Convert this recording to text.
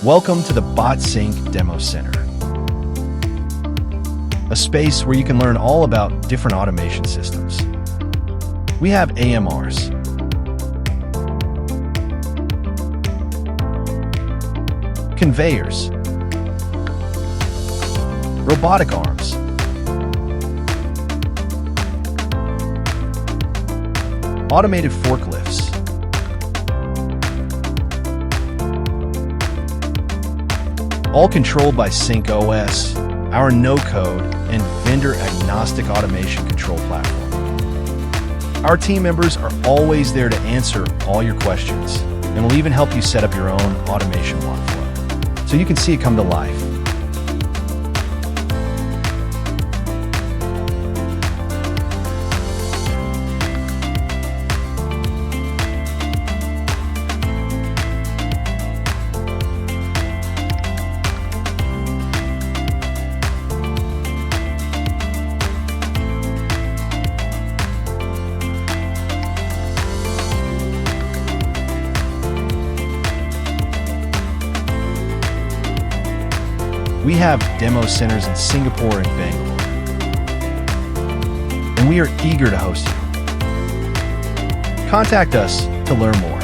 Welcome to the Botsync Demo Centre, a space where you can learn all about different automation systems. We have AMRs, conveyors, robotic arms, automated forklifts, all controlled by SyncOS, our no-code and vendor-agnostic automation control platform. Our team members are always there to answer all your questions, and will even help you set up your own automation workflow, so you can see it come to life. We have demo centers in Singapore and Bangalore, and we are eager to host you. Contact us to learn more.